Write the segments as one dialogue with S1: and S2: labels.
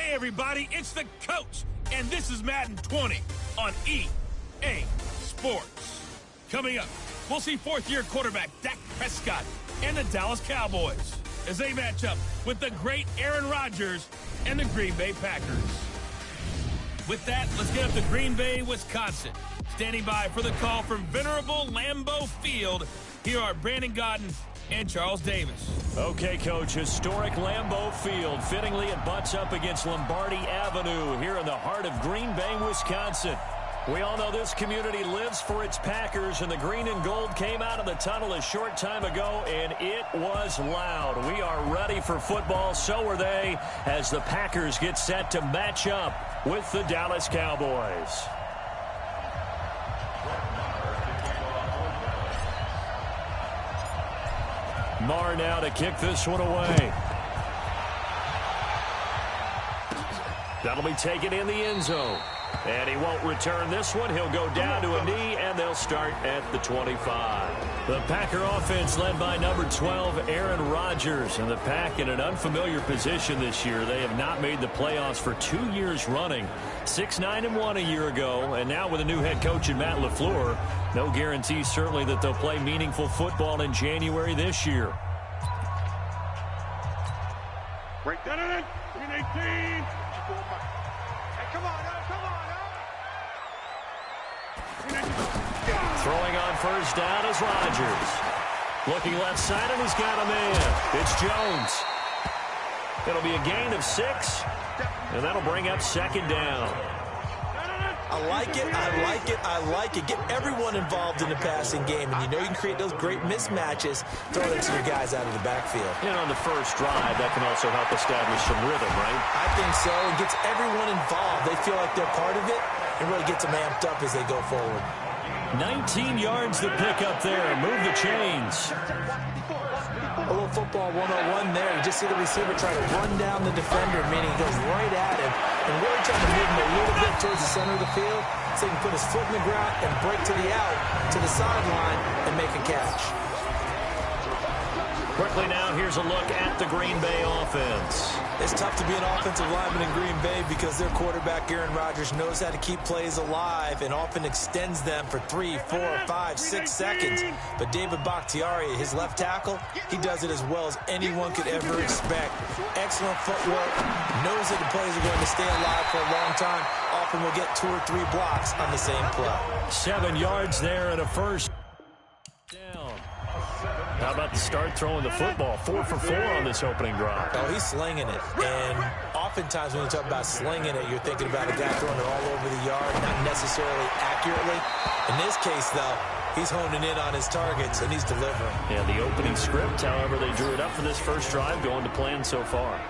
S1: Hey, everybody, it's the coach, and this is Madden 20 on EA Sports. Coming up, we'll see fourth-year quarterback Dak Prescott and the Dallas Cowboys as they match up with the great Aaron Rodgers and the Green Bay Packers. With that, let's get up to Green Bay, Wisconsin. Standing by for the call from venerable Lambeau Field, here are Brandon Godden and Charles Davis.
S2: Okay, Coach, historic Lambeau Field. Fittingly, it butts up against Lombardi Avenue here in the heart of Green Bay, Wisconsin. We all know this community lives for its Packers, and the green and gold came out of the tunnel a short time ago, and it was loud. We are ready for football. So are they, as the Packers get set to match up with the Dallas Cowboys. Marr now to kick this one away. That'll be taken in the end zone. And he won't return this one. He'll go down to a knee, and they'll start at the 25. The Packer offense led by number 12, Aaron Rodgers. And the Pack in an unfamiliar position this year. They have not made the playoffs for 2 years running. 6-9-1 a year ago, and now with a new head coach in Matt LaFleur, no guarantee certainly that they'll play meaningful football in January this year.
S3: Break that in. 3-18. Come on, come on.
S2: Throwing on first down is Rodgers. Looking left side, and he's got a man. It's Jones. It'll be a gain of 6, and that'll bring up second down.
S4: I like it, I like it, I like it. Get everyone involved in the passing game, and you know you can create those great mismatches. Throw it to your guys out of the backfield.
S2: And on the first drive, that can also help establish some rhythm, right?
S4: I think so. It gets everyone involved. They feel like they're part of it, and really gets them amped up as they go forward.
S2: 19 yards to pick up there. Move the chains.
S4: A little football 101 there. You just see the receiver try to run down the defender, meaning he goes right at him and really trying to move him a little bit towards the center of the field so he can put his foot in the ground and break to the out, to the sideline, and make a catch.
S2: Quickly now, here's a look at the Green Bay offense.
S4: It's tough to be an offensive lineman in Green Bay because their quarterback, Aaron Rodgers, knows how to keep plays alive and often extends them for 3, 4, 5, 6 seconds. But David Bakhtiari, his left tackle, he does it as well as anyone could ever expect. Excellent footwork, knows that the plays are going to stay alive for a long time. Often will get 2 or 3 blocks on the same play.
S2: 7 yards there and a first down. How about the start throwing the football? 4 for 4 on this opening drive.
S4: Oh, he's slinging it. And oftentimes when you talk about slinging it, you're thinking about a guy throwing it all over the yard, not necessarily accurately. In this case, though, he's honing in on his targets, and he's delivering.
S2: Yeah, the opening script, however, they drew it up for this first drive, going to plan so far.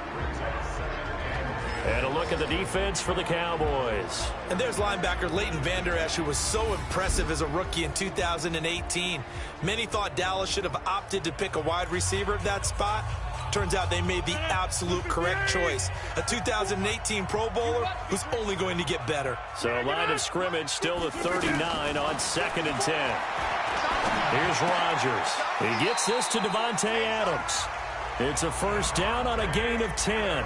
S2: And a look at the defense for the Cowboys.
S4: And there's linebacker Leighton Vander Esch, who was so impressive as a rookie in 2018. Many thought Dallas should have opted to pick a wide receiver at that spot. Turns out they made the absolute correct choice. A 2018 Pro Bowler who's only going to get better.
S2: So line of scrimmage still the 39 on 2nd and 10. Here's Rodgers. He gets this to Devontae Adams. It's a first down on a gain of 10.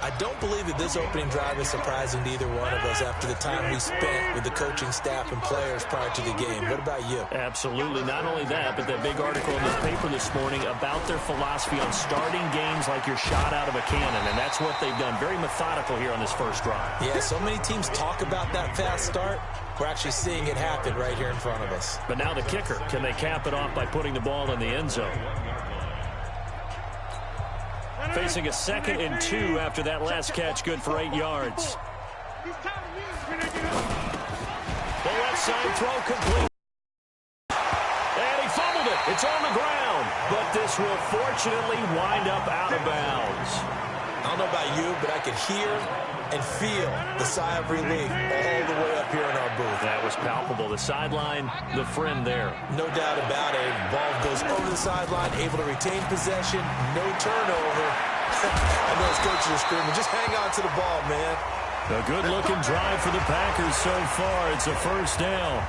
S4: I don't believe that this opening drive is surprising to either one of us after the time we spent with the coaching staff and players prior to the game. What about you?
S2: Absolutely. Not only that, but that big article in the paper this morning about their philosophy on starting games like you're shot out of a cannon, and that's what they've done. Very methodical here on this first drive.
S4: Yeah, so many teams talk about that fast start. We're actually seeing it happen right here in front of us.
S2: But now the kicker. Can they cap it off by putting the ball in the end zone? Facing a 2nd and 2 after that last catch, good for 8 yards. The left side throw complete. And he fumbled it. It's on the ground. But this will fortunately wind up out of bounds.
S4: I don't know about you, but I could hear and feel the sigh of relief all the way up here in our booth.
S2: That was palpable. The sideline, the friend there.
S4: No doubt about it. Ball goes over the sideline, able to retain possession, no turnover. I know his coaches are screaming, just hang on to the ball, man.
S2: A good-looking drive for the Packers so far. It's a first down.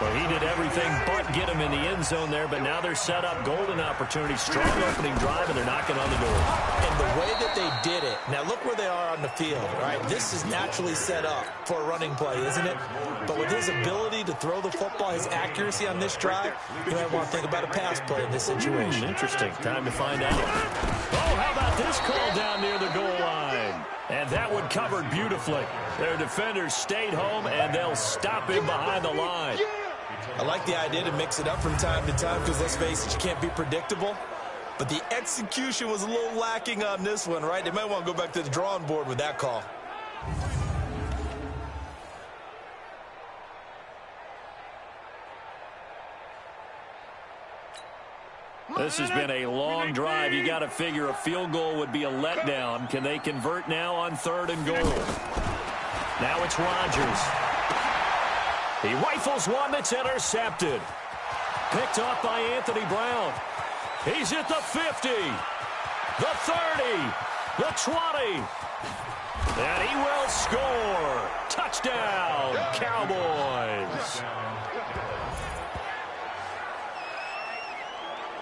S2: Well, he did everything but get him in the end zone there, but now they're set up. Golden opportunity, strong opening drive, and they're knocking on the door.
S4: And the way that they did it, now look where they are on the field, right? This is naturally set up for a running play, isn't it? But with his ability to throw the football, his accuracy on this drive, you might want to think about a pass play in this situation.
S2: Interesting. Time to find out. Oh, how about this call down near the goal line? And that one covered beautifully. Their defenders stayed home, and they'll stop him behind the line.
S4: I like the idea to mix it up from time to time because, let's face it, you can't be predictable. But the execution was a little lacking on this one, right? They might want to go back to the drawing board with that call.
S2: This has been a long drive. You got to figure a field goal would be a letdown. Can they convert now on 3rd and goal? Now it's Rodgers. He rifles one that's intercepted. Picked off by Anthony Brown. He's at the 50, the 30, the 20. And he will score. Touchdown, Cowboys.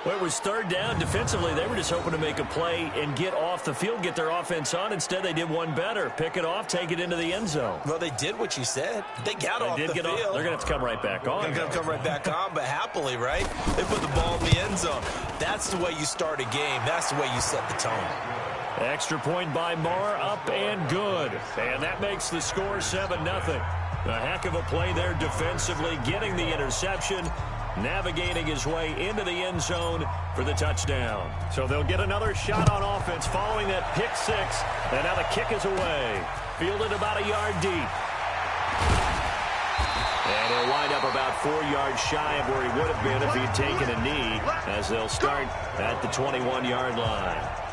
S2: Well, it was 3rd down. Defensively, they were just hoping to make a play and get off the field, get their offense on. Instead, they did one better. Pick it off, take it into the end zone.
S4: Well, they did what you said. They got off the field.
S2: They're going to have to come right back on.
S4: They're going to come right back on, but happily, right? They put the ball in the end zone. That's the way you start a game. That's the way you set the tone.
S2: Extra point by Marr, up and good. And that makes the score 7-0. A heck of a play there defensively, getting the interception, navigating his way into the end zone for the touchdown. So they'll get another shot on offense following that pick 6. And now the kick is away. Fielded about a yard deep. And he'll wind up about 4 yards shy of where he would have been if he'd taken a knee, as they'll start at the 21-yard line.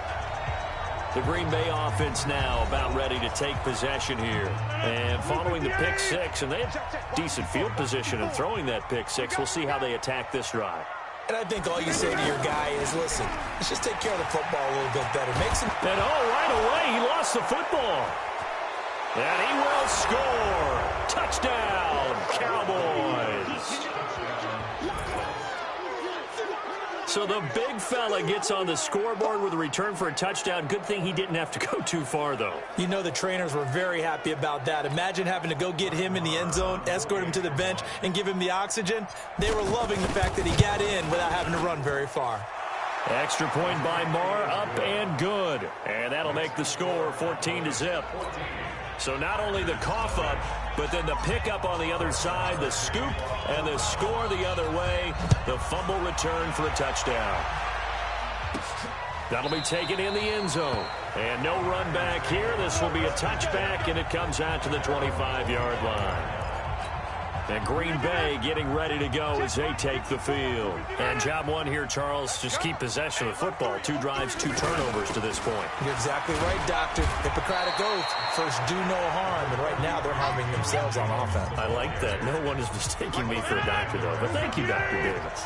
S2: The Green Bay offense now about ready to take possession here. And following the pick 6, and they have decent field position in throwing that pick 6. We'll see how they attack this drive.
S4: And I think all you say to your guy is, listen, let's just take care of the football a little bit better. Make some...
S2: And right away, he lost the football. And he will score. Touchdown, Cowboys. So the big fella gets on the scoreboard with a return for a touchdown. Good thing he didn't have to go too far, though.
S4: You know the trainers were very happy about that. Imagine having to go get him in the end zone, escort him to the bench, and give him the oxygen. They were loving the fact that he got in without having to run very far.
S2: Extra point by Marr, up and good. And that'll make the score 14-0. So not only the cough up, but then the pickup on the other side, the scoop, and the score the other way. The fumble return for a touchdown. That'll be taken in the end zone. And no run back here. This will be a touchback, and it comes out to the 25-yard line. And Green Bay getting ready to go as they take the field. And job one here, Charles, just keep possession of the football. 2 drives, 2 turnovers to this point.
S4: You're exactly right, Doctor. Hippocratic oath. First, do no harm. And right now, they're harming themselves on offense.
S2: I like that. No one is mistaking me for a doctor, though. But thank you, Dr. Davis.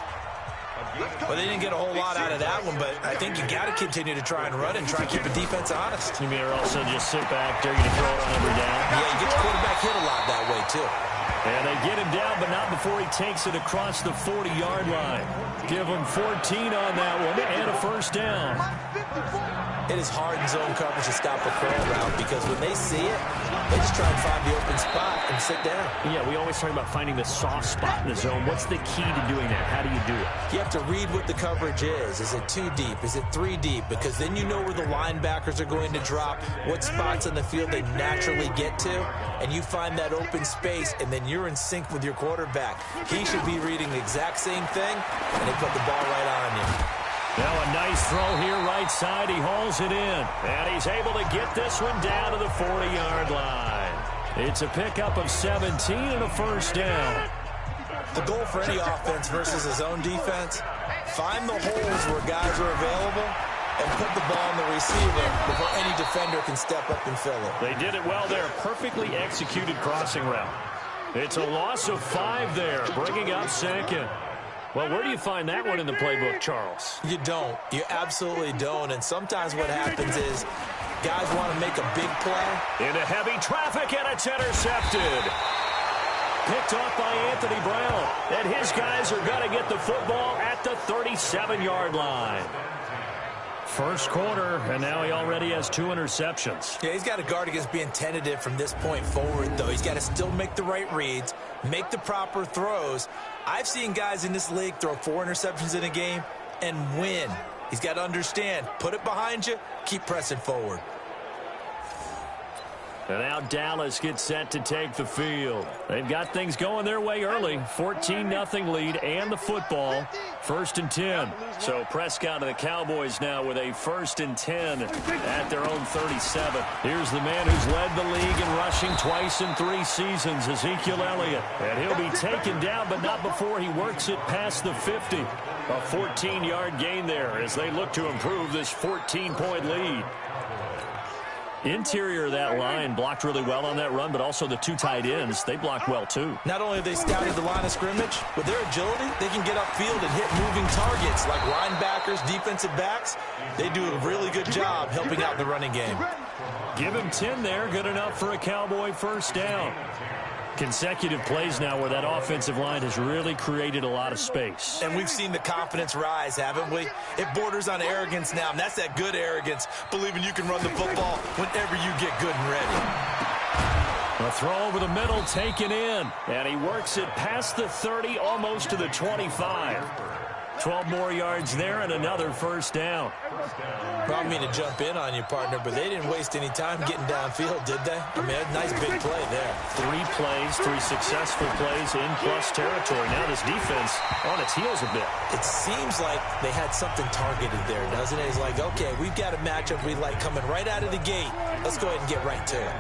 S4: Well, they didn't get a whole lot out of that one, but I think you got to continue to try and run and try and keep the defense honest.
S2: You mean, or also just sit back, dare you to throw it on every down?
S4: Yeah, you get the quarterback hit a lot that way, too.
S2: And they get him down, but not before he takes it across the 40-yard line. Give him 14 on that one and a first down.
S4: It is hard in zone coverage to stop a curl route because when they see it, they just try and find the open spot and sit down.
S2: Yeah, we always talk about finding the soft spot in the zone. What's the key to doing that? How do you do it?
S4: You have to read what the coverage is. Is it 2 deep? Is it 3 deep? Because then you know where the linebackers are going to drop, what spots on the field they naturally get to, and you find that open space, and then you're in sync with your quarterback. He should be reading the exact same thing, and they put the ball right on you.
S2: Now a nice throw here right side. He hauls it in. And he's able to get this one down to the 40-yard line. It's a pickup of 17 and a first down.
S4: The goal for any offense versus his own defense, find the holes where guys are available and put the ball on the receiver before any defender can step up and fill it.
S2: They did it well there. Perfectly executed crossing route. It's a loss of 5 there, bringing up second. Well, where do you find that one in the playbook, Charles?
S4: You don't. You absolutely don't. And sometimes what happens is guys want to make a big play.
S2: Into heavy traffic, and it's intercepted. picked off by Anthony Brown. And his guys are going to get the football at the 37-yard line. First quarter, and now he already has 2 interceptions.
S4: Yeah, he's got to guard against being tentative from this point forward, though. He's got to still make the right reads, make the proper throws. I've seen guys in this league throw 4 interceptions in a game and win. He's got to understand, put it behind you, keep pressing forward.
S2: And now Dallas gets set to take the field. They've got things going their way early. 14-0 lead and the football. 1st and 10. So Prescott and the Cowboys now with a 1st and 10 at their own 37. Here's the man who's led the league in rushing twice in 3 seasons, Ezekiel Elliott. And he'll be taken down, but not before he works it past the 50. A 14-yard gain there as they look to improve this 14-point lead. Interior of that line blocked really well on that run, but also the 2 tight ends, they blocked well too.
S4: Not only have they scouted the line of scrimmage, with their agility, they can get upfield and hit moving targets like linebackers, defensive backs. They do a really good job helping out the running game.
S2: Give him 10 there, good enough for a Cowboy 1st down. Consecutive plays now where that offensive line has really created a lot of space.
S4: And we've seen the confidence rise, haven't we? It borders on arrogance now, and that's that good arrogance, believing you can run the football whenever you get good and ready.
S2: A throw over the middle taken in, and he works it past the 30, almost to the 25. 12 more yards there and another 1st down.
S4: Well, I don't mean to jump in on you, partner, but they didn't waste any time getting downfield, did they? I mean, a nice big play there.
S2: 3 plays, 3 successful plays in plus territory. Now this defense on its heels a bit.
S4: It seems like they had something targeted there, doesn't it? It's like, okay, we've got a matchup we like coming right out of the gate. Let's go ahead and get right to it.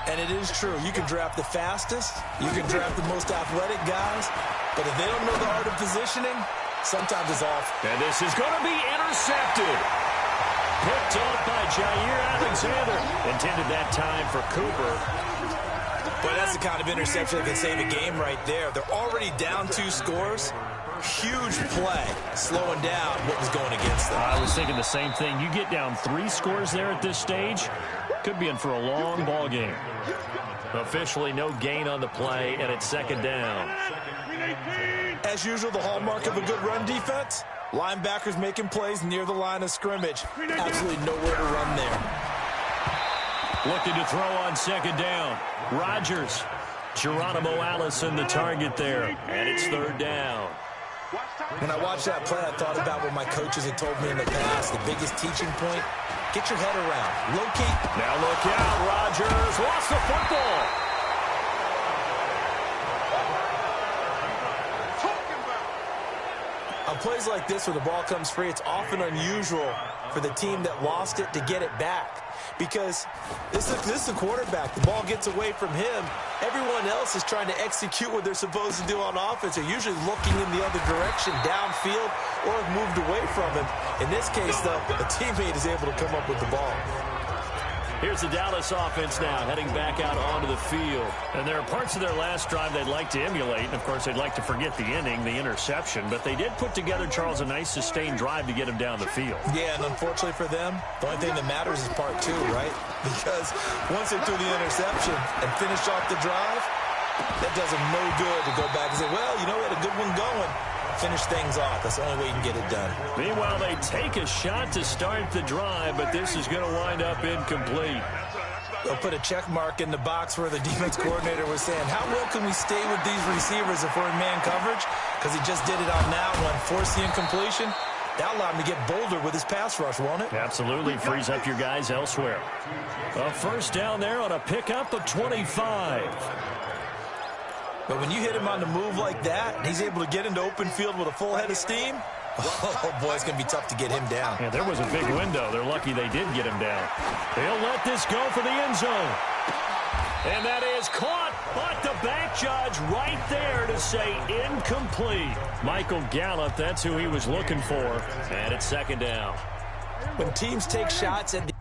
S4: And it is true. You can draft the fastest. You can draft the most athletic guys. But if they don't know the art of positioning, sometimes it's off.
S2: And this is going to be intercepted. Picked off by Jair Alexander. Intended that time for Cooper.
S4: But that's the kind of interception that can save a game right there. They're already down 2 scores. Huge play, slowing down what was going against them.
S2: I was thinking the same thing. You get down 3 scores there at this stage, could be in for a long ball game. Officially no gain on the play, and it's 2nd down.
S4: As usual, the hallmark of a good run defense, linebackers making plays near the line of scrimmage. Absolutely nowhere to run there.
S2: Looking to throw on 2nd down. Rodgers. Geronimo Allison the target there, and it's 3rd down.
S4: When I watched that play, I thought about what my coaches had told me in the past. The biggest teaching point, get your head around. Locate.
S2: Now look out, Rodgers lost the football.
S4: On plays like this where the ball comes free, it's often unusual for the team that lost it to get it back. Because this is a quarterback. The ball gets away from him. Everyone else is trying to execute what they're supposed to do on offense. They're usually looking in the other direction, downfield, or have moved away from him. In this case, though, a teammate is able to come up with the ball.
S2: Here's the Dallas offense now heading back out onto the field. And there are parts of their last drive they'd like to emulate. And, of course, they'd like to forget the inning, the interception. But they did put together, Charles, a nice sustained drive to get him down the field.
S4: Yeah, and unfortunately for them, the only thing that matters is part 2, right? Because once they threw the interception and finished off the drive, that does them no good to go back and say, well, you know, we had a good one going. Finish things off. That's the only way you can get it done.
S2: Meanwhile, they take a shot to start the drive, but this is going to wind up incomplete.
S4: They'll put a check mark in the box where the defense coordinator was saying, how well can we stay with these receivers if we're in man coverage? Because he just did it on that one, forced the incompletion. That allowed him to get bolder with his pass rush, won't it?
S2: Absolutely. Frees up your guys elsewhere. A 1st down there on a pickup of 25.
S4: But when you hit him on the move like that, and he's able to get into open field with a full head of steam, oh, boy, it's going to be tough to get him down.
S2: Yeah, there was a big window. They're lucky they did get him down. They'll let this go for the end zone. And that is caught, but the back judge right there to say incomplete. Michael Gallup, that's who he was looking for. And it's 2nd down.
S4: When teams take shots at the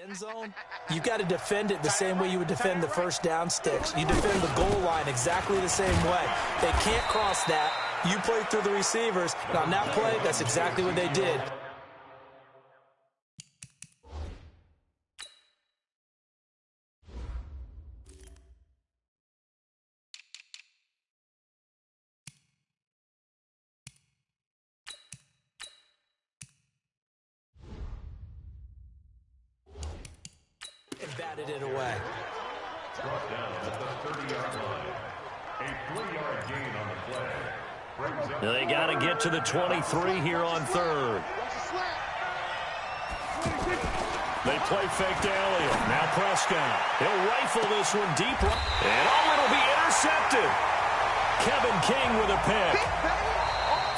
S4: end zone, you've got to defend it the same way you would defend the first down sticks. You defend the goal line exactly the same way. They can't cross that. You play through the receivers. And on that play, that's exactly what they did. And batted it away.
S5: Brought down at the 30-yard line. A 3-yard gain on the play.
S2: Now they got to get to the 23 here on third. They play fake to Elliott. Now Prescott. He'll rifle this one deep. And it'll be intercepted. Kevin King with a pick.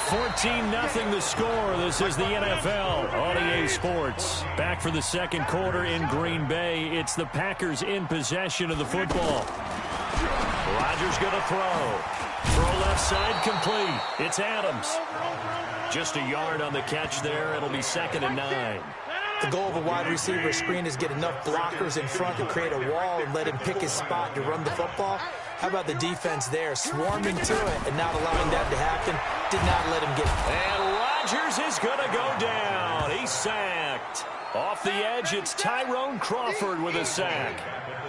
S2: 14-0 the score. This is the NFL on EA Sports. Back for the second quarter in Green Bay. It's the Packers in possession of the football. Rodgers going to throw. Throw left side complete. It's Adams. Just a yard on the catch there. It'll be 2nd and 9.
S4: The goal of a wide receiver screen is get enough blockers in front to create a wall and let him pick his spot to run the football. How about the defense there, swarming to it and not allowing that to happen? Did not let him get it.
S2: And Rodgers is going to go down. He's sacked. Off the edge, it's Tyrone Crawford with a sack.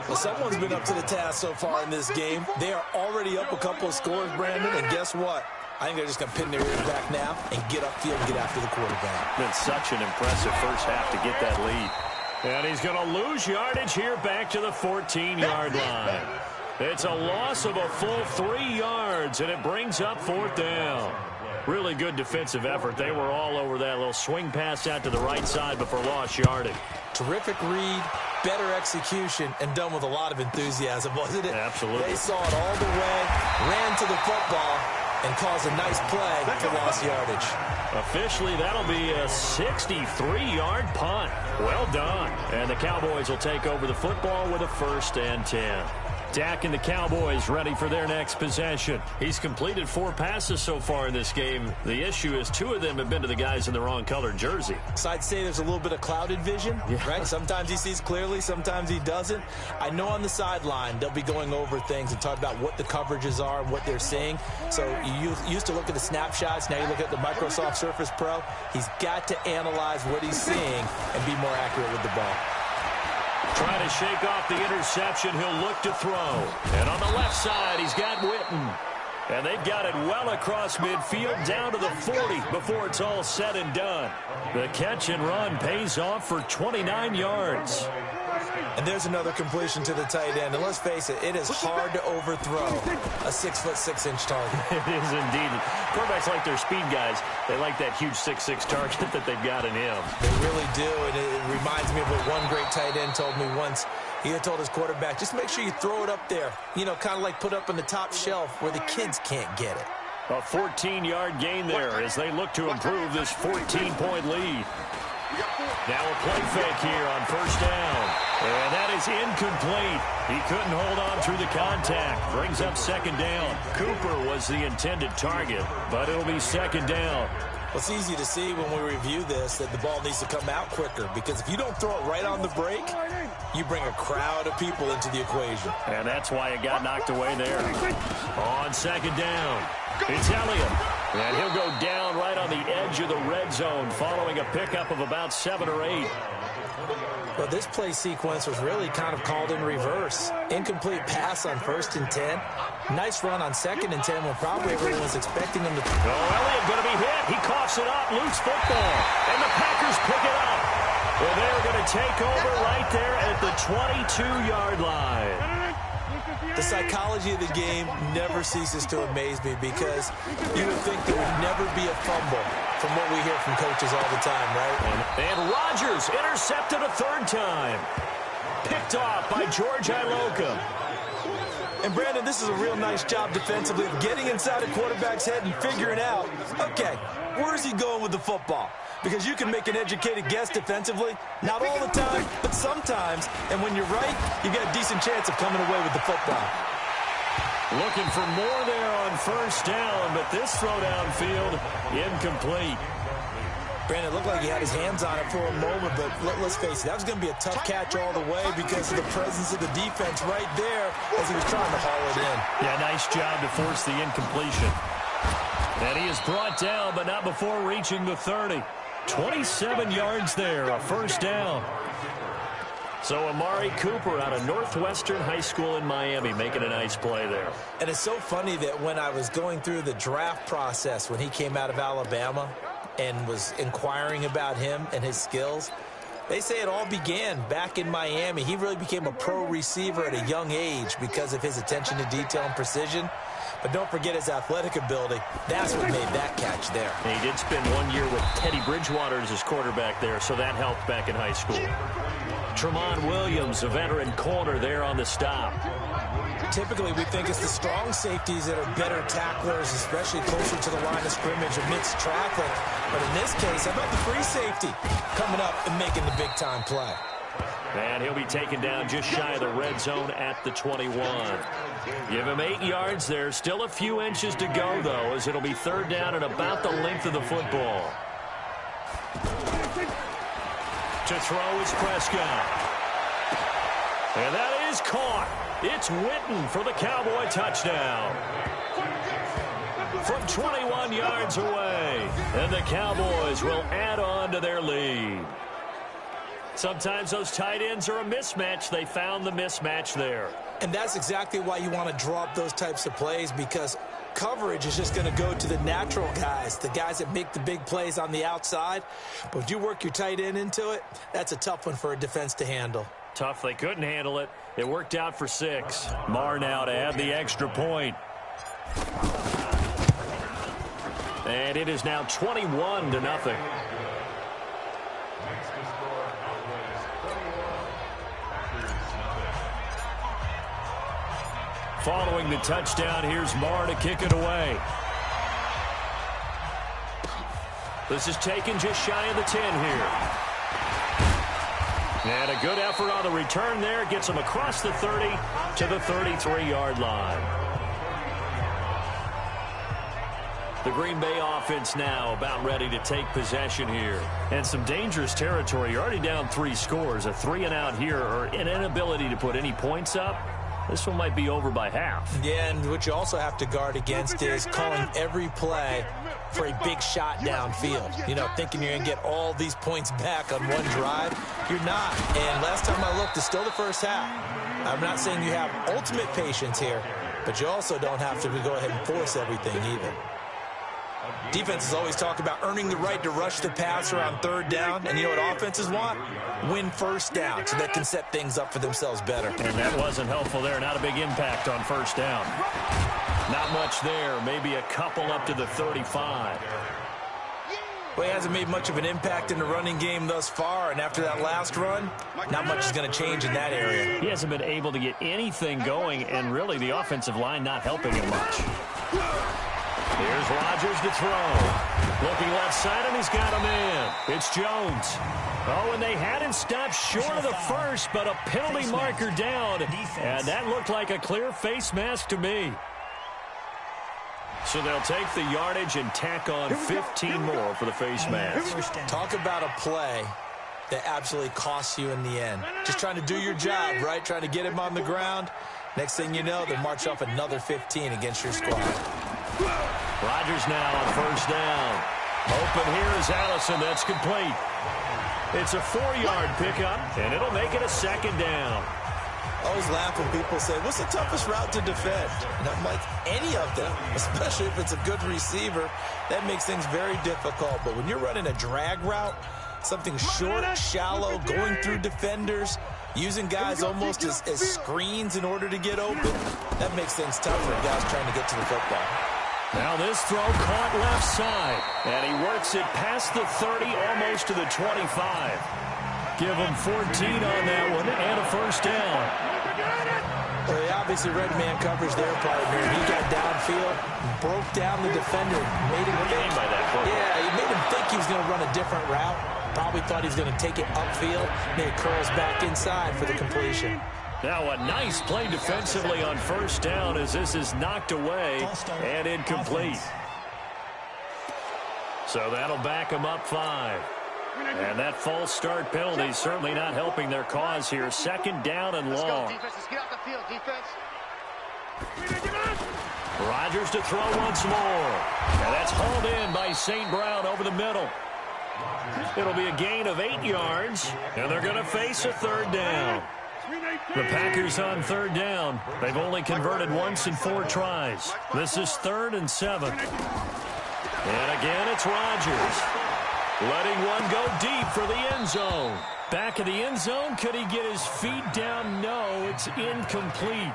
S4: Well, someone's been up to the task so far in this game. They are already up a couple of scores, Brandon, and guess what? I think they're just going to pin their ears back now and get upfield and get after the quarterback.
S2: Been such an impressive first half to get that lead. And he's going to lose yardage here back to the 14-yard line. It's a loss of a full 3 yards, and it brings up 4th down. Really good defensive effort. They were all over that little swing pass out to the right side before lost yardage.
S4: Terrific read, better execution, and done with a lot of enthusiasm, wasn't it?
S2: Absolutely.
S4: They saw it all the way, ran to the football, and caused a nice play for lost yardage.
S2: Officially, that'll be a 63-yard punt. Well done. And the Cowboys will take over the football with a 1st and 10. Dak and the Cowboys ready for their next possession. He's completed 4 passes so far in this game. The issue is 2 of them have been to the guys in the wrong colored jersey.
S4: So I'd say there's a little bit of clouded vision, right? Sometimes he sees clearly, sometimes he doesn't. I know on the sideline they'll be going over things and talk about what the coverages are and what they're seeing. So you used to look at the snapshots. Now you look at the Microsoft Surface Pro. He's got to analyze what he's seeing and be more accurate with the ball.
S2: Trying to shake off the interception. He'll look to throw. And on the left side, he's got Witten. And they've got it well across midfield down to the 40 before it's all said and done. The catch and run pays off for 29 yards.
S4: And there's another completion to the tight end. And let's face it, it is hard to overthrow a 6'6" target.
S2: It is indeed. Quarterbacks like their speed guys. They like that huge 6'6" target that they've got in him.
S4: They really do. And it reminds me of what one great tight end told me once. He had told his quarterback, just make sure you throw it up there. You know, kind of like put up on the top shelf where the kids can't get it.
S2: A 14-yard gain there as they look to improve this 14-point lead. Now a play fake here on 1st down. And that is incomplete. He couldn't hold on through the contact. Brings up 2nd down. Cooper was the intended target, but it'll be 2nd down.
S4: Well, it's easy to see when we review this that the ball needs to come out quicker because if you don't throw it right on the break, you bring a crowd of people into the equation.
S2: And that's why it got knocked away there. On 2nd down, it's Elliott. And he'll go down right on the edge of the red zone following a pickup of about 7 or 8.
S4: Well, this play sequence was really kind of called in reverse. Incomplete pass on 1st and 10. Nice run on 2nd and 10 when probably everyone was expecting him to...
S2: Oh, Elliott going to be hit. He coughs it up. Loose football. And the Packers pick it up. Well, they're going to take over right there at the 22-yard line.
S4: The psychology of the game never ceases to amaze me because you would think there would never be a fumble from what we hear from coaches all the time, right?
S2: And Rodgers intercepted a 3rd time. Picked off by George Iloka.
S4: And, Brandon, this is a real nice job defensively of getting inside a quarterback's head and figuring out, okay, where's he going with the football? Because you can make an educated guess defensively, not all the time, but sometimes. And when you're right, you got a decent chance of coming away with the football.
S2: Looking for more there on 1st down, but this throw downfield incomplete.
S4: Brandon, it looked like he had his hands on it for a moment, but let's face it, that was going to be a tough catch all the way because of the presence of the defense right there as he was trying to haul it in.
S2: Yeah, nice job to force the incompletion. And he is brought down, but not before reaching the 30. 27 yards there, a first down. So Amari Cooper out of Northwestern High School in Miami making a nice play there.
S4: And it's so funny that when I was going through the draft process when he came out of Alabama and was inquiring about him and his skills, they say it all began back in Miami. He really became a pro receiver at a young age because of his attention to detail and precision. But don't forget his athletic ability. That's what made that catch there.
S2: And he did spend 1 year with Teddy Bridgewater as his quarterback there, so that helped back in high school. Tremont Williams, a veteran corner there on the stop.
S4: Typically, we think it's the strong safeties that are better tacklers, especially closer to the line of scrimmage amidst traffic. But in this case, how about the free safety coming up and making the big-time play?
S2: And he'll be taken down just shy of the red zone at the 21. Give him 8 yards there. Still a few inches to go, though, as it'll be third down and about the length of the football. To throw is Prescott. And that is caught. It's Witten for the Cowboy touchdown. From 21 yards away. And the Cowboys will add on to their lead. Sometimes those tight ends are a mismatch. They found the mismatch there.
S4: And that's exactly why you want to draw up those types of plays, because coverage is just going to go to the natural guys, the guys that make the big plays on the outside. But if you work your tight end into it, that's a tough one for a defense to handle.
S2: Tough. They couldn't handle it. It worked out for 6. Marr now to add the extra point. And it is now 21-0. Following the touchdown, here's Marr to kick it away. This is taken just shy of the 10 here. And a good effort on the return there. Gets him across the 30 to the 33-yard line. The Green Bay offense now about ready to take possession here. And some dangerous territory. You're already down 3 scores. A 3-and-out here or an inability to put any points up. This one might be over by half.
S4: Yeah, and what you also have to guard against is calling every play for a big shot downfield. You know, thinking you're going to get all these points back on one drive. You're not. And last time I looked, it's still the first half. I'm not saying you have ultimate patience here, but you also don't have to go ahead and force everything either. Defenses always talk about earning the right to rush the passer on third down. And you know what offenses want? Win first down so they can set things up for themselves better.
S2: And that wasn't helpful there. Not a big impact on first down. Not much there. Maybe a couple up to the 35.
S4: Well, he hasn't made much of an impact in the running game thus far. And after that last run, not much is going to change in that area.
S2: He hasn't been able to get anything going. And really the offensive line not helping him much. Here's Rodgers to throw. Looking left side, and he's got him in. It's Jones. Oh, and they had him stopped short of the first, but a penalty marker down. And that looked like a clear face mask to me. So they'll take the yardage and tack on 15 more for the face mask.
S4: Talk about a play that absolutely costs you in the end. Just trying to do your job, right? Trying to get him on the ground. Next thing you know, they'll march off another 15 against your squad.
S2: Rodgers now on first down. Open here is Allison. That's complete. It's a 4-yard pickup, and it'll make it a second down.
S4: I always laugh when people say, what's the toughest route to defend? And I'm like, any of them, especially if it's a good receiver. That makes things very difficult. But when you're running a drag route, something short, shallow, going through defenders, using guys almost as screens in order to get open, that makes things tough for guys trying to get to the football.
S2: Now this throw caught left side, and he works it past the 30, almost to the 25. Give him 14 on that one, and a first down.
S4: Well, he obviously read man coverage there, partner. He got downfield, broke down the defender, made him think.
S2: By that point.
S4: Yeah, he made him think he was going to run a different route. Probably thought he was going to take it upfield, then it curls back inside for the completion.
S2: Now a nice play defensively on first down as this is knocked away and incomplete. So that'll back them up 5. And that false start penalty is certainly not helping their cause here. 2nd down and long.
S6: Let's go, defense. Let's get out the field, defense.
S2: Rodgers to throw once more. And that's hauled in by St. Brown over the middle. It'll be a gain of 8 yards, and they're going to face a 3rd down. The Packers on 3rd down. They've only converted once in 4 tries. This is 3rd and 7. And again, it's Rodgers. Letting one go deep for the end zone. Back of the end zone, could he get his feet down? No, it's incomplete.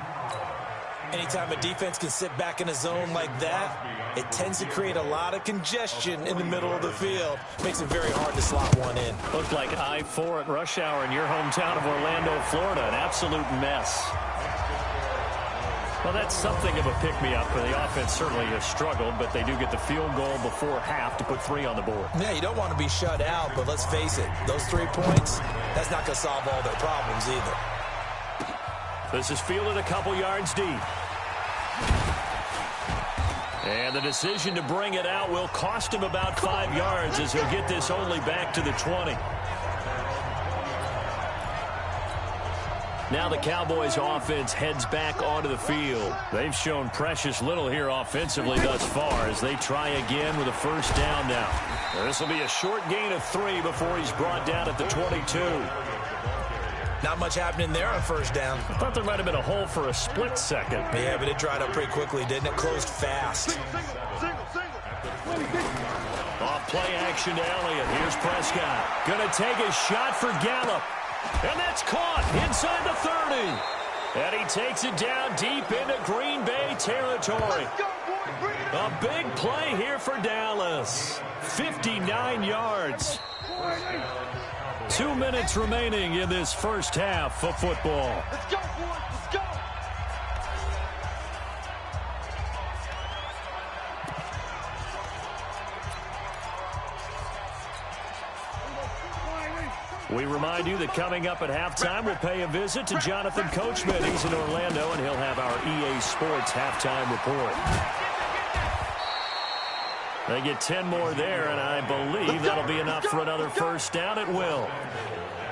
S4: Anytime a defense can sit back in a zone like that, it tends to create a lot of congestion in the middle of the field. Makes it very hard to slot one in.
S2: Looked like I-4 at rush hour in your hometown of Orlando, Florida. An absolute mess. Well, that's something of a pick-me-up for the offense. Certainly has struggled, but they do get the field goal before half to put 3 on the board.
S4: Yeah, you don't want to be shut out, but let's face it, those 3 points, that's not going to solve all their problems either.
S2: This is fielded a couple yards deep. And the decision to bring it out will cost him about 5 yards as he'll get this only back to the 20. Now the Cowboys offense heads back onto the field. They've shown precious little here offensively thus far as they try again with a 1st down now. This will be a short gain of 3 before he's brought down at the 22.
S4: Not much happening there on 1st down.
S2: I thought there might have been a hole for a split second.
S4: Yeah, but it dried up pretty quickly, didn't it? Closed fast.
S2: Off play action to Elliott. Here's Prescott. Going to take a shot for Gallup. And that's caught inside the 30. And he takes it down deep into Green Bay territory. A big play here for Dallas. 59 yards. 2 minutes remaining in this first half of football.
S6: Let's go, boys. Let's go.
S2: We remind you that coming up at halftime, we'll pay a visit to Jonathan Coachman. He's in Orlando, and he'll have our EA Sports halftime report. They get 10 more there, and I believe that'll be enough for another 1st down. It will.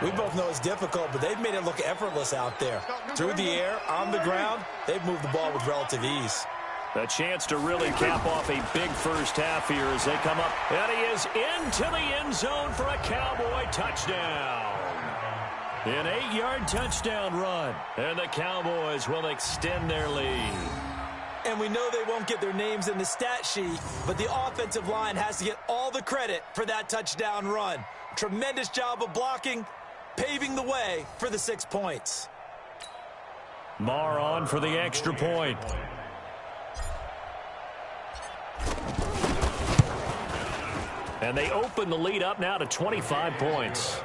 S4: We both know it's difficult, but they've made it look effortless out there. Through the air, on the ground, they've moved the ball with relative ease.
S2: A chance to really cap off a big first half here as they come up. And he is into the end zone for a Cowboy touchdown. An 8-yard touchdown run. And the Cowboys will extend their lead.
S4: And we know they won't get their names in the stat sheet, but the offensive line has to get all the credit for that touchdown run. Tremendous job of blocking, paving the way for the 6 points.
S2: Marr on for the extra point. And they open the lead up now to 25 points.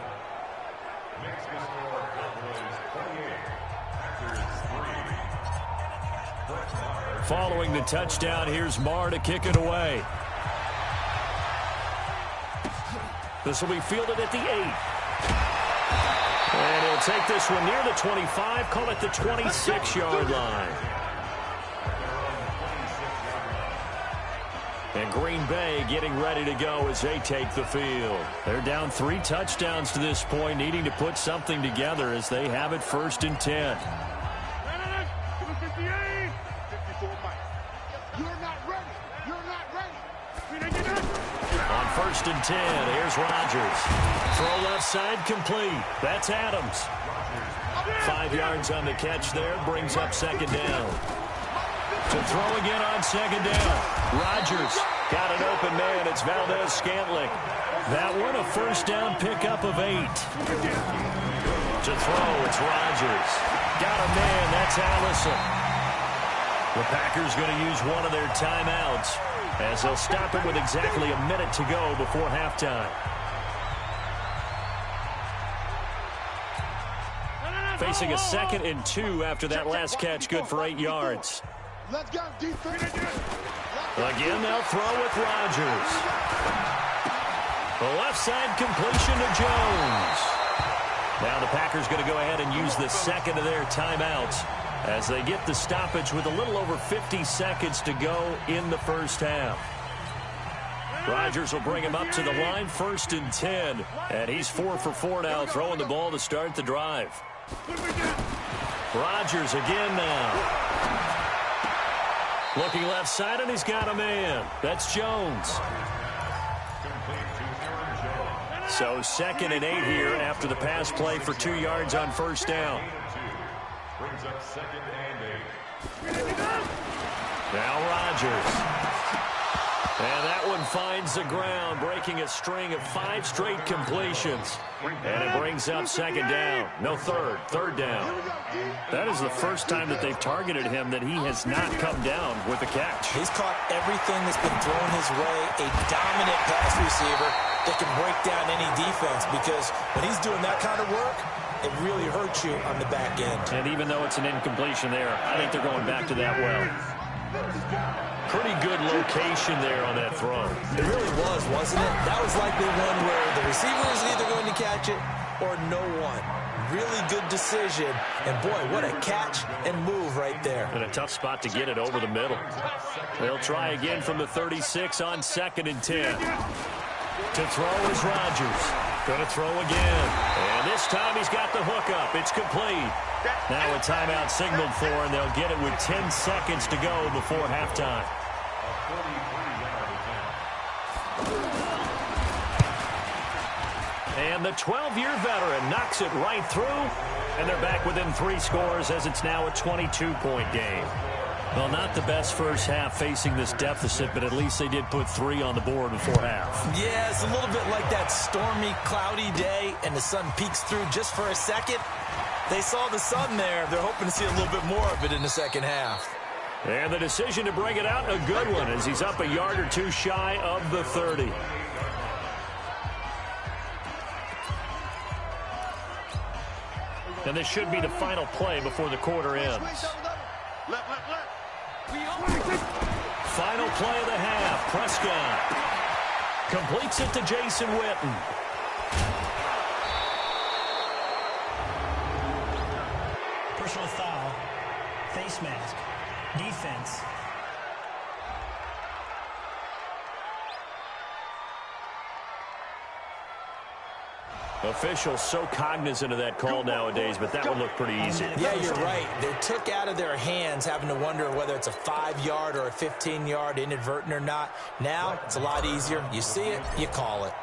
S2: Following the touchdown, here's Marr to kick it away. This will be fielded at the 8. And he'll take this one near the 25, call it the 26-yard line. And Green Bay getting ready to go as they take the field. They're down 3 touchdowns to this point, needing to put something together as they have it 1st and 10. On 1st and 10, here's Rodgers. Throw left side complete. That's Adams. 5 yards on the catch there, brings up 2nd down. To throw again on 2nd down. Rodgers got an open man. It's Valdez-Scantling. That one a 1st down pickup of 8. To throw, it's Rodgers. Got a man. That's Allison. The Packers going to use one of their timeouts as they'll stop it with exactly a minute to go before halftime. Facing a 2nd and 2 after that last catch, good for 8 yards.
S6: Let's go, defense.
S2: Again, they'll throw with Rodgers. The left side completion to Jones. Now the Packers going to go ahead and use the 2nd of their timeouts as they get the stoppage with a little over 50 seconds to go in the first half. Rodgers will bring him up to the line, 1st and 10. And he's 4 for 4 now, throwing the ball to start the drive. Rodgers again now. Looking left side, and he's got a man. That's Jones. So 2nd and 8 here after the pass play for 2 yards on 1st down.
S5: Brings up 2nd and 8.
S2: Now Rodgers. And that one finds the ground, breaking a string of 5 straight completions. And it brings up 2nd down. No, 3rd down. That is the first time that they've targeted him that he has not come down with a catch.
S4: He's caught everything that's been thrown his way. A dominant pass receiver that can break down any defense, because when he's doing that kind of work, it really hurts you on the back end.
S2: And even though it's an incompletion there, I think they're going back to that well. Pretty good location there on that throw.
S4: It really was, wasn't it? That was likely one where the receiver is either going to catch it or no one. Really good decision. And, boy, what a catch and move right there.
S2: And a tough spot to get it over the middle. They'll try again from the 36 on 2nd and 10. To throw is Rodgers. Going to throw again. And this time he's got the hook up. It's complete. Now a timeout signaled for, and they'll get it with 10 seconds to go before halftime. And the 12-year veteran knocks it right through, and they're back within 3 scores as it's now a 22-point game. Well, not the best first half facing this deficit, but at least they did put 3 on the board before half.
S4: Yeah, it's a little bit like that stormy, cloudy day, and the sun peeks through just for a second. They saw the sun there. They're hoping to see a little bit more of it in the second half.
S2: And the decision to bring it out, a good one, as he's up a yard or 2 shy of the 30. And this should be the final play before the quarter ends. Final play of the half. Prescott completes it to Jason Witten.
S7: Personal foul, face mask, defense.
S2: Officials so cognizant of that call nowadays, but that would look pretty easy.
S4: Yeah, you're right. They took out of their hands having to wonder whether it's a 5-yard or a 15-yard inadvertent or not. Now, it's a lot easier. You see it, you call it.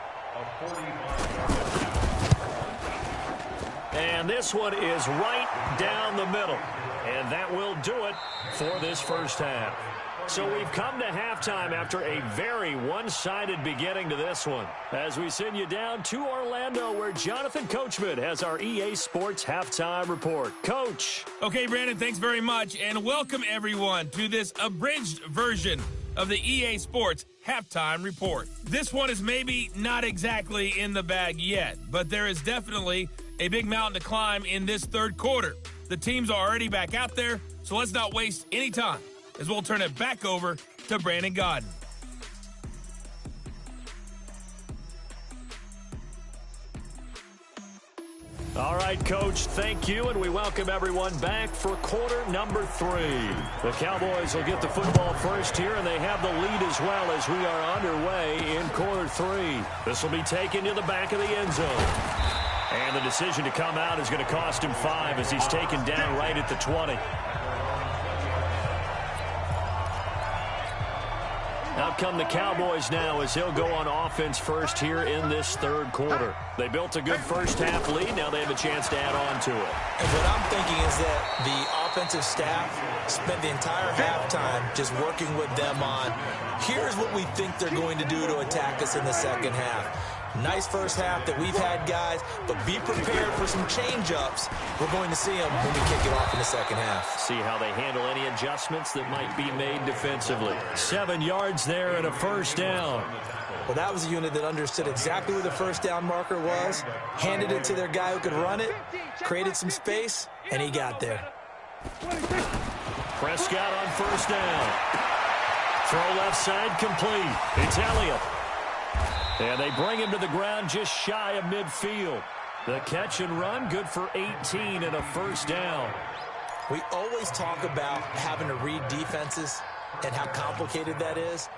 S2: And this one is right down the middle. And that will do it for this first half. So we've come to halftime after a very one-sided beginning to this one, as we send you down to Orlando, where Jonathan Coachman has our EA Sports Halftime Report. Coach.
S1: Okay, Brandon, thanks very much, and welcome everyone to this abridged version of the EA Sports Halftime Report. This one is maybe not exactly in the bag yet, but there is definitely a big mountain to climb in this third quarter. The teams are already back out there, so let's not waste any time, as we'll turn it back over to Brandon Godden.
S2: All right, Coach, thank you, and we welcome everyone back for quarter number 3. The Cowboys will get the football first here, and they have the lead as well as we are underway in quarter 3. This will be taken to the back of the end zone. And the decision to come out is going to cost him 5 as he's taken down right at the 20. Out come the Cowboys now as he'll go on offense first here in this third quarter. They built a good first half lead. Now they have a chance to add on to it.
S4: And what I'm thinking is that the offensive staff spent the entire halftime just working with them on, here's what we think they're going to do to attack us in the second half. Nice first half that we've had, guys, but be prepared for some change-ups. We're going to see them when we kick it off in the second half.
S2: See how they handle any adjustments that might be made defensively. 7 yards there and a first down.
S4: Well, that was a unit that understood exactly where the first down marker was, handed it to their guy who could run it, created some space, and he got there.
S2: Prescott on first down. Throw left side complete. It's Elliott. And they bring him to the ground just shy of midfield. The catch and run, good for 18 and a first down.
S4: We always talk about having to read defenses and how complicated that is.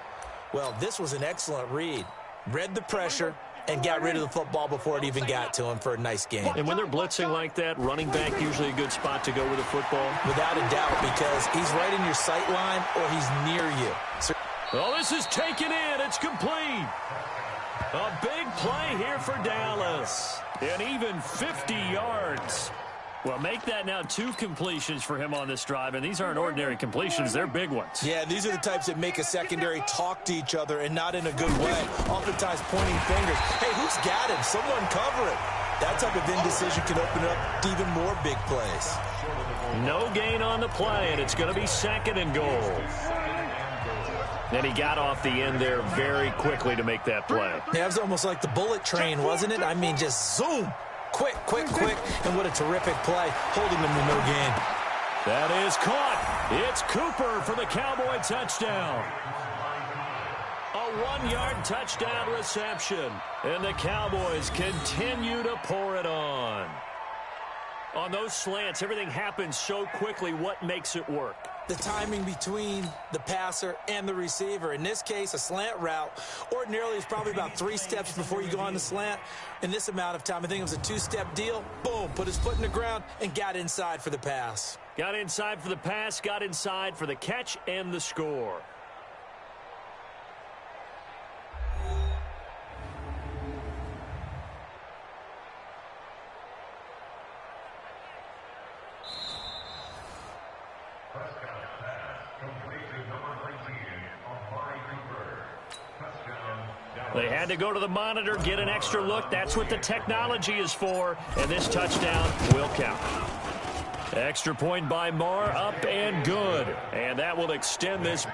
S4: Well, this was an excellent read. Read the pressure and got rid of the football before it even got to him for a nice gain.
S2: And when they're blitzing like that, running back usually a good spot to go with the football?
S4: Without a doubt, because he's right in your sight line or he's near you. So
S2: oh, this is taken in. It's complete. A big play here for Dallas. And even 50 yards. Well, make that now 2 completions for him on this drive, and these aren't ordinary completions. They're big ones.
S4: Yeah, these are the types that make a secondary talk to each other and not in a good way. Oftentimes pointing fingers. Hey, who's got him? Someone cover it. That type of indecision can open up to even more big plays.
S2: No gain on the play, and it's going to be 2nd and goal. And he got off the end there very quickly to make that play.
S4: Yeah, it was almost like the bullet train, wasn't it? I mean, just zoom. Quick, quick, quick. And what a terrific play, holding them to no gain.
S2: That is caught. It's Cooper for the Cowboy touchdown. A 1-yard touchdown reception. And the Cowboys continue to pour it on. On those slants, everything happens so quickly. What makes it work?
S4: The timing between the passer and the receiver. In this case, a slant route ordinarily is probably about 3 steps before you go on the slant. In this amount of time, I think it was a 2-step deal. Boom, put his foot in the ground and got inside for the pass.
S2: Got inside for the pass, got inside for the catch and the score. They had to go to the monitor, get an extra look. That's what the technology is for. And this touchdown will count. Extra point by Marr, up and good. And that will extend this